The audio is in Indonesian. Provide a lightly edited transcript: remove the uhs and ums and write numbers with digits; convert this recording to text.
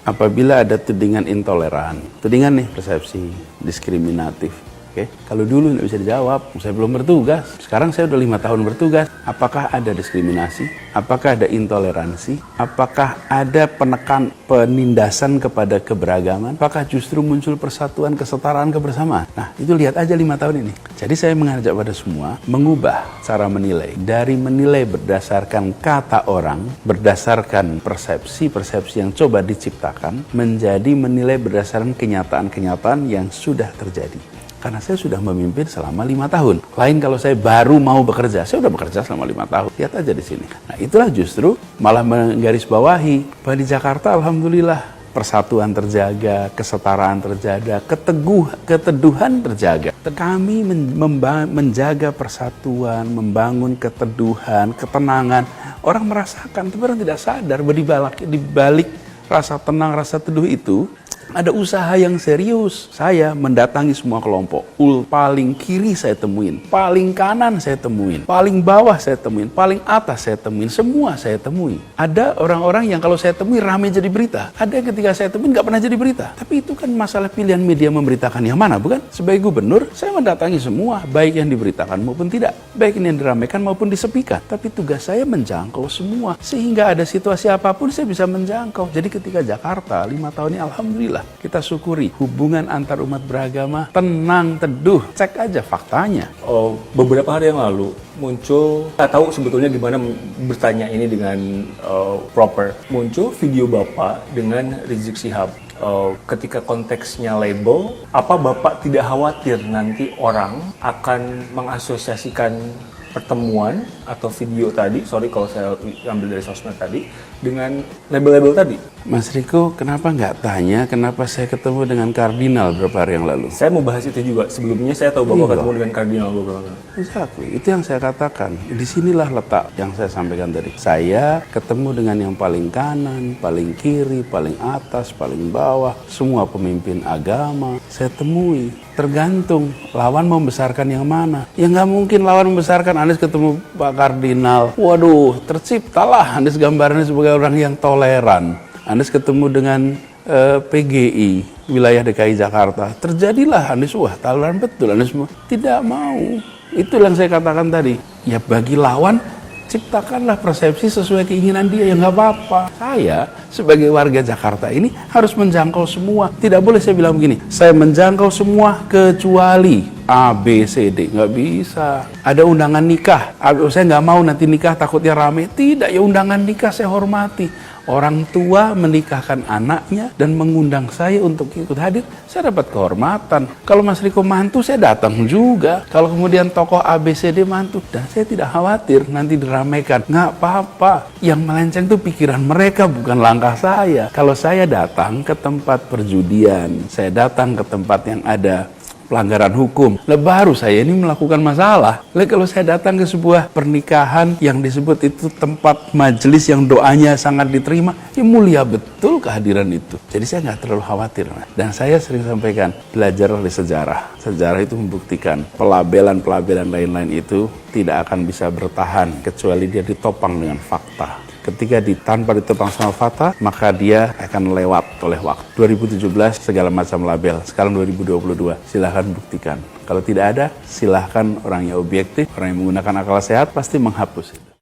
apabila ada tudingan intoleran, tudingan nih persepsi diskriminatif. Oke, kalau dulu nggak bisa dijawab, saya belum bertugas. Sekarang saya udah 5 tahun bertugas. Apakah ada diskriminasi? Apakah ada intoleransi? Apakah ada penindasan kepada keberagaman? Apakah justru muncul persatuan, kesetaraan, kebersamaan? Nah, itu lihat aja 5 tahun ini. Jadi saya mengajak pada semua mengubah cara menilai. Dari menilai berdasarkan kata orang, berdasarkan persepsi yang coba diciptakan, menjadi menilai berdasarkan kenyataan-kenyataan yang sudah terjadi. Karena saya sudah memimpin selama 5 tahun. Lain kalau saya baru mau bekerja, saya sudah bekerja selama 5 tahun. Lihat aja di sini. Nah, itulah justru malah menggarisbawahi bahwa di Jakarta alhamdulillah persatuan terjaga, kesetaraan terjaga, keteduhan terjaga. Kami menjaga persatuan, membangun keteduhan, ketenangan. Orang merasakan, tapi orang tidak sadar bahwa di balik rasa tenang, rasa teduh itu ada usaha yang serius. Saya mendatangi semua kelompok. Paling kiri saya temuin, paling kanan saya temuin, paling bawah saya temuin, paling atas saya temuin, semua saya temui. Ada orang-orang yang kalau saya temui ramai jadi berita. Ada yang ketika saya temuin nggak pernah jadi berita. Tapi itu kan masalah pilihan media memberitakan yang mana, bukan? Sebagai gubernur, saya mendatangi semua, baik yang diberitakan maupun tidak, baik yang diramaikan maupun disepikan. Tapi tugas saya menjangkau semua, sehingga ada situasi apapun saya bisa menjangkau. Jadi ketika Jakarta 5 tahun ini alhamdulillah kita syukuri hubungan antar umat beragama tenang, teduh. Cek aja faktanya. Beberapa hari yang lalu muncul, nggak tahu sebetulnya gimana bertanya ini dengan proper, muncul video Bapak dengan Rizik Syihab. Ketika konteksnya label, apa Bapak tidak khawatir nanti orang akan mengasosiasikan pertemuan atau video tadi, sorry kalau saya ambil dari sosmed tadi, dengan label-label tadi? Mas Riko, kenapa nggak tanya kenapa saya ketemu dengan kardinal beberapa hari yang lalu? Saya mau bahas itu juga. Sebelumnya saya tahu Bapak ketemu dengan kardinal beberapa kali. Exactly. Itu yang saya katakan. Disinilah letak yang saya sampaikan tadi. Saya ketemu dengan yang paling kanan, paling kiri, paling atas, paling bawah, semua pemimpin agama saya temui. Tergantung lawan membesarkan yang mana. Ya nggak mungkin lawan membesarkan Anies ketemu Pak Kardinal. Waduh, terciptalah Anies gambarannya sebagai orang yang toleran. Anies ketemu dengan PGI wilayah DKI Jakarta. Terjadilah Anies, wah toleran betul Anies tidak mau. Itu yang saya katakan tadi. Ya bagi lawan, ciptakanlah persepsi sesuai keinginan dia, ya nggak apa-apa. Saya sebagai warga Jakarta ini harus menjangkau semua. Tidak boleh saya bilang begini, saya menjangkau semua kecuali A, B, C, D. Nggak bisa. Ada undangan nikah, saya nggak mau nanti nikah takutnya rame. Tidak, ya undangan nikah saya hormati. Orang tua menikahkan anaknya dan mengundang saya untuk ikut hadir, saya dapat kehormatan. Kalau Mas Riko mantu, saya datang juga. Kalau kemudian tokoh ABCD mantu, dan saya tidak khawatir nanti diramaikan. Nggak apa-apa. Yang melenceng itu pikiran mereka, bukan langkah saya. Kalau saya datang ke tempat perjudian, saya datang ke tempat yang ada pelanggaran hukum, baru saya ini melakukan masalah. Kalau saya datang ke sebuah pernikahan yang disebut itu tempat majelis yang doanya sangat diterima, ya mulia betul kehadiran itu. Jadi saya nggak terlalu khawatir. Dan saya sering sampaikan, belajar dari sejarah. Sejarah itu membuktikan pelabelan-pelabelan lain-lain itu tidak akan bisa bertahan kecuali dia ditopang dengan fakta. Ketika tanpa ditopang sama fakta, maka dia akan lewat oleh waktu. 2017 segala macam label, sekarang 2022, silahkan buktikan. Kalau tidak ada, silahkan orang yang objektif, orang yang menggunakan akal sehat pasti menghapus.